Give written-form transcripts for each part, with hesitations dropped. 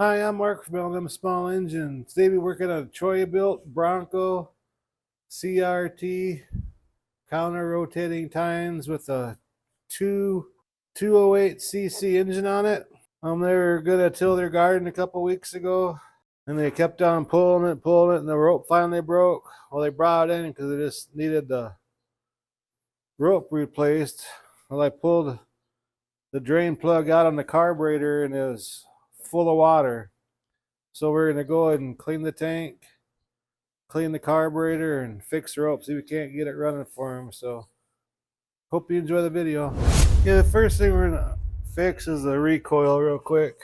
Hi, I'm Mark from Building Small Engine. Today we're working on a Troy-built Bronco CRT counter rotating tines with a 208cc engine on it. They were gonna till their garden a couple weeks ago, and they kept on pulling it, and the rope finally broke. Well, they brought it in because they just needed the rope replaced. Well, I pulled the drain plug out on the carburetor, and it was full of water. So we're gonna go ahead and clean the tank, clean the carburetor, and fix the rope. See if we can't get it running for him. So hope you enjoy the video. Yeah, the first thing we're gonna fix is the recoil real quick.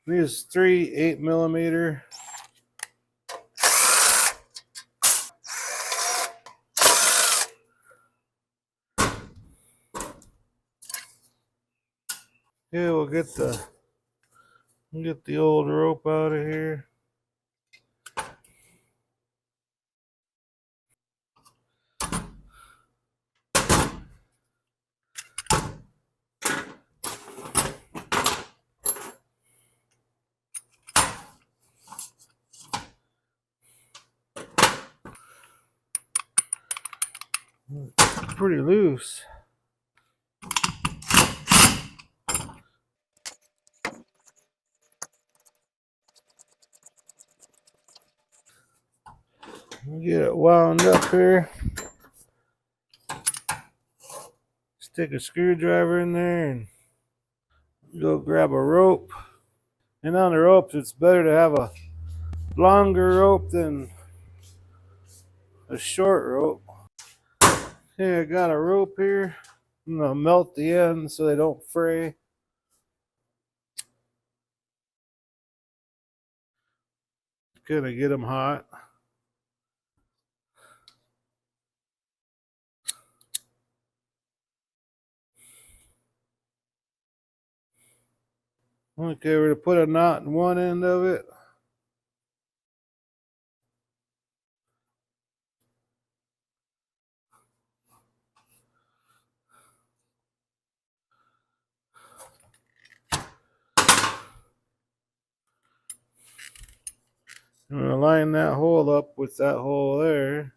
These 3 8mm. Yeah, we'll get the old rope out of here. It's pretty loose. We'll get it wound up here. Stick a screwdriver in there and go grab a rope. And on the ropes, it's better to have a longer rope than a short rope. Okay, I got a rope here. I'm gonna melt the ends so they don't fray. Gonna get them hot. Okay, we're gonna put a knot in one end of it. I'm gonna line that hole up with that hole there.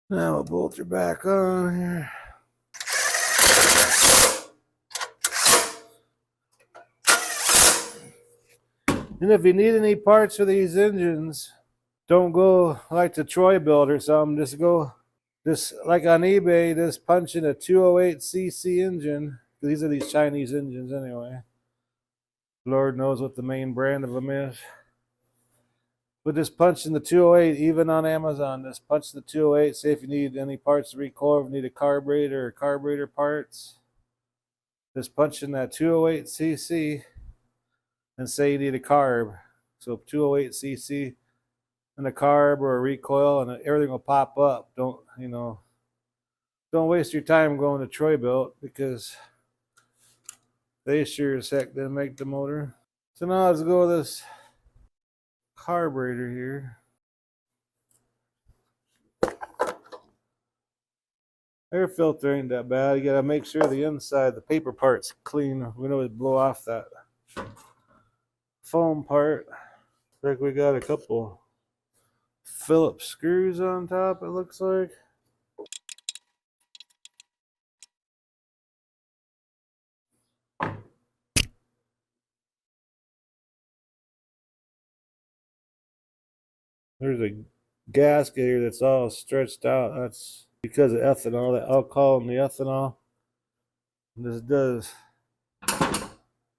Now we'll bolt her back on here. And if you need any parts for these engines, don't go like the Troy-built or something. Just like on eBay, just punch in a 208cc engine. These are these Chinese engines anyway. Lord knows what the main brand of them is. But just punch in the 208, even on Amazon. Just punch the 208. Say if you need any parts to recoil, if you need a carburetor or carburetor parts, just punch in that 208cc and say you need a carb. So 208cc and a carb or a recoil, and everything will pop up. Don't waste your time going to Troy-built because they sure as heck didn't make the motor. So now let's go with this carburetor here. Air filter ain't that bad. You gotta make sure the inside, the paper part's clean. We can always blow off that foam part. Like we got a couple Phillips screws on top, it looks like. There's a gasket here that's all stretched out. That's because of ethanol, the alcohol and the ethanol.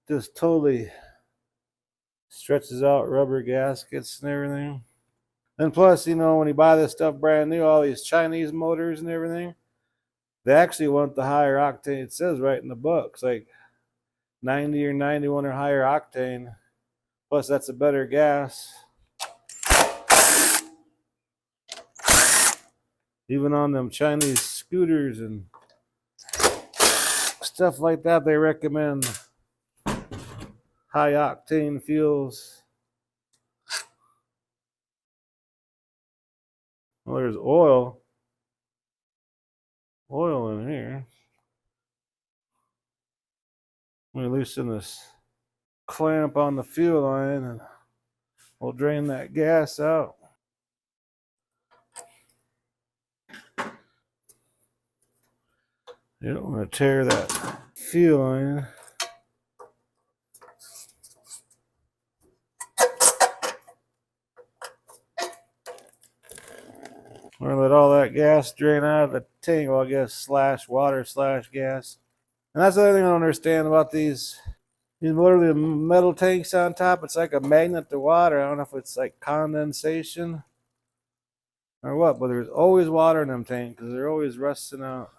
This totally stretches out rubber gaskets and everything. And plus, when you buy this stuff brand new, all these Chinese motors and everything, they actually want the higher octane. It says right in the book, it's like 90 or 91 or higher octane. Plus, that's a better gas. Even on them Chinese scooters and stuff like that, they recommend high octane fuels. Well, there's oil in here. Let me loosen this clamp on the fuel line and we'll drain that gas out. You don't want to tear that fuel line. We're gonna let all that gas drain out of the tank. Well, I guess slash water slash gas. And that's the other thing I don't understand about these literally metal tanks on top. It's like a magnet to water. I don't know if it's like condensation or what, but there's always water in them tanks because they're always rusting out.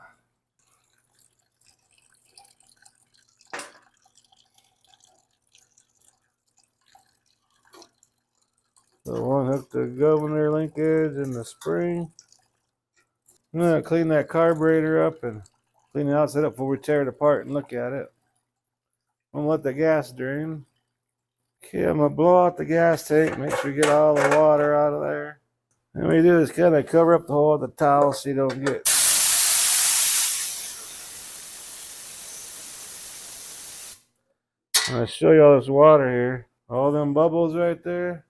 So one hook the governor linkage and the spring. I'm gonna clean that carburetor up and clean the outside up before we tear it apart and look at it. I'm gonna let the gas drain. Okay, I'm gonna blow out the gas tank, make sure you get all the water out of there. And what you do is kind of cover up the hole with the towel so you don't get. I'm gonna show you all this water here. All them bubbles right there.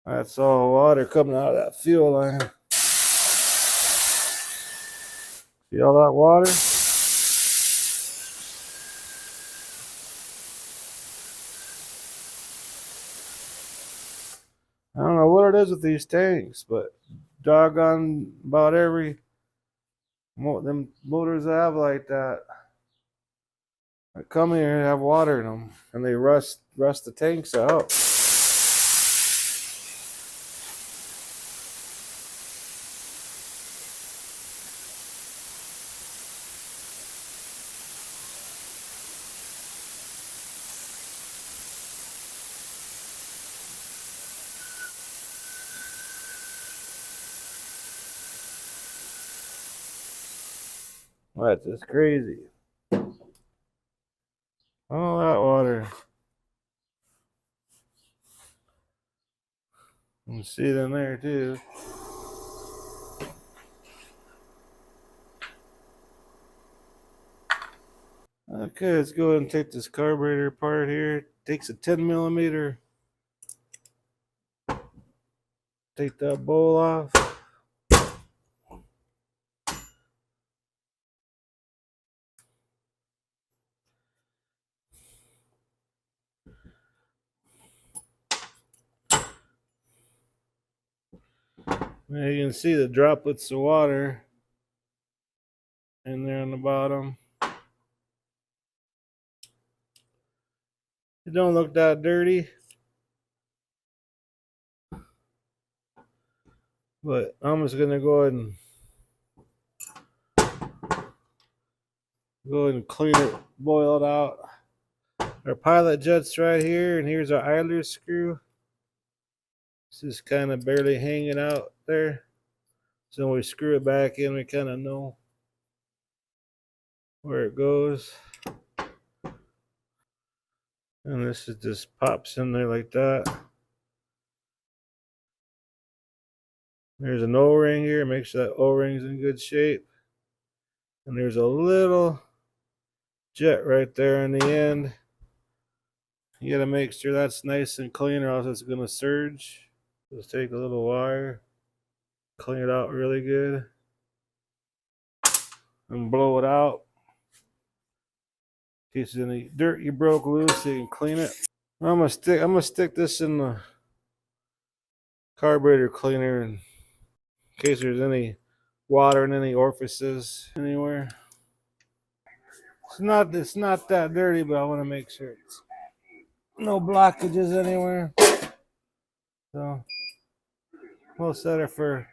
That's all water coming out of that fuel line. See all that water? I don't know what it is with these tanks, but doggone about every them motors have like that. I come here and have water in them, and they rust the tanks out. That's just crazy. All that water. You can see it in there too. Okay, let's go ahead and take this carburetor apart here. It takes a 10mm. Take that bowl off. Now you can see the droplets of water in there on the bottom. It don't look that dirty, but I'm just gonna go ahead and clean it, boil it out. Our pilot jet's right here, and here's our idler screw. This is kind of barely hanging out there. So when we screw it back in, we kind of know where it goes. And this is just pops in there like that. There's an O-ring here. Make sure that O-ring's in good shape. And there's a little jet right there in the end. You gotta make sure that's nice and clean or else it's gonna surge. Just take a little wire, clean it out really good, and blow it out. In case there's any dirt you broke loose, you can clean it. I'm gonna stick this in the carburetor cleaner in case there's any water in any orifices anywhere. It's not that dirty, but I want to make sure it's no blockages anywhere. So we'll set it for,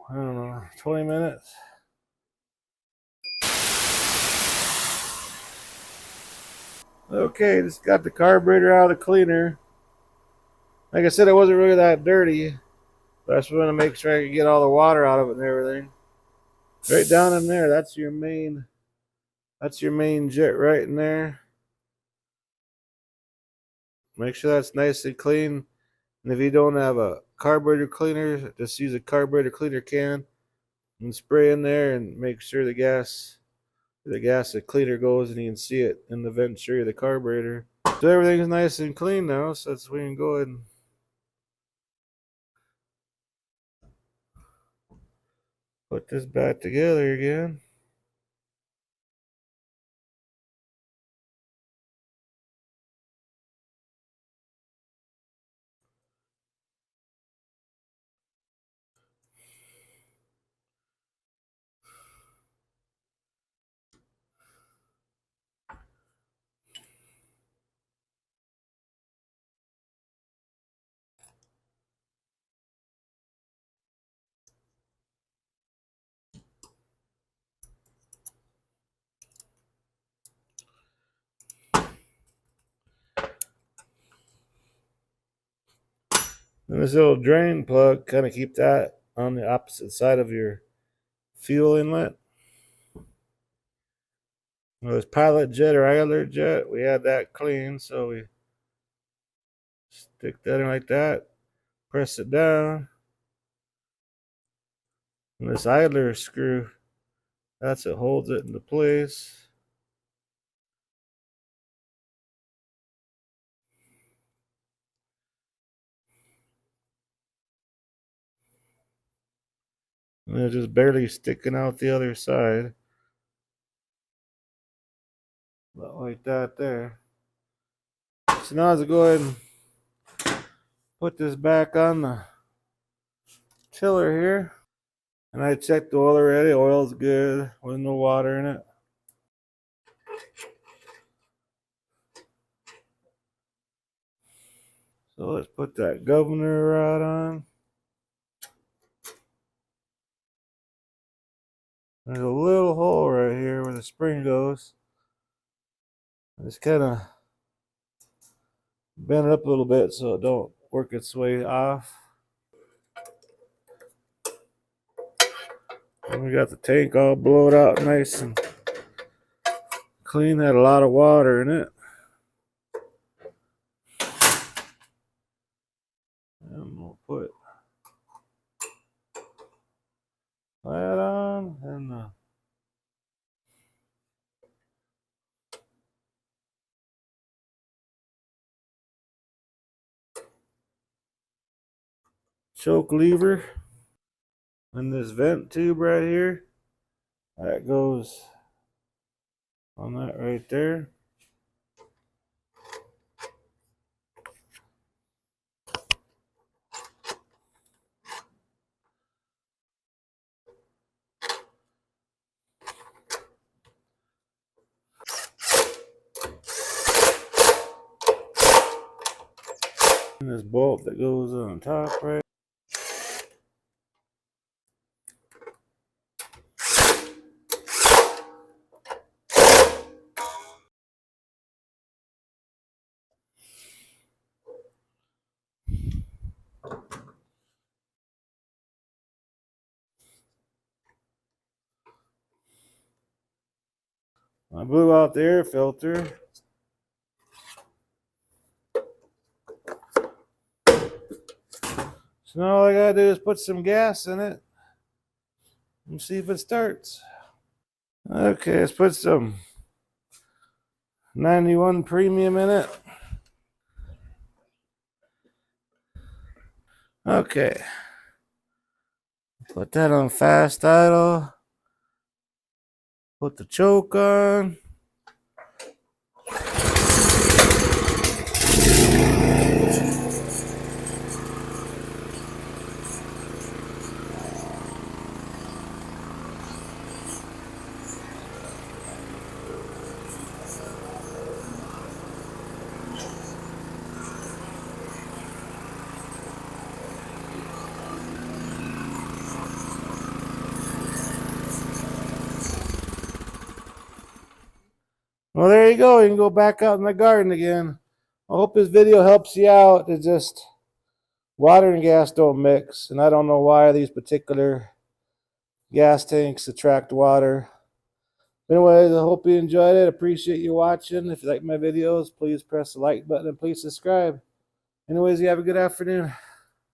I don't know, 20 minutes. . Okay, just got the carburetor out of the cleaner. Like I said, it wasn't really that dirty, but I just wanted to make sure I could get all the water out of it and everything. Right down in there, that's your main jet right in there. Make sure that's nice and clean. And if you don't have a carburetor cleaner, just use a carburetor cleaner can and spray in there and make sure the gas the cleaner goes and you can see it in the venturi of the carburetor. So everything's nice and clean now, so we can go ahead and put this back together again. And this little drain plug, kind of keep that on the opposite side of your fuel inlet. Well, this pilot jet or idler jet, we had that clean, so we stick that in like that, press it down. And this idler screw, that's what holds it into place. And it's just barely sticking out the other side. About like that there. So now let's go ahead and put this back on the tiller here. And I checked the oil already. Oil's good with no water in it. So let's put that governor rod on. There's a little hole right here where the spring goes. Just kind of bend it up a little bit so it don't work its way off. And we got the tank all blowed out nice and clean. Had a lot of water in it. And we'll put that on and choke lever and this vent tube right here. That goes on that right there. And this bolt that goes on top right. I blew out the air filter. So now all I gotta do is put some gas in it and see if it starts. Okay, let's put some 91 premium in it. Okay. Put that on fast idle. Put the choke on. Well, there you go. You can go back out in the garden again. I hope this video helps you out. It's just water and gas don't mix, and I don't know why these particular gas tanks attract water. Anyways, I hope you enjoyed it. Appreciate you watching. If you like my videos, please press the like button and please subscribe. Anyways, you have a good afternoon.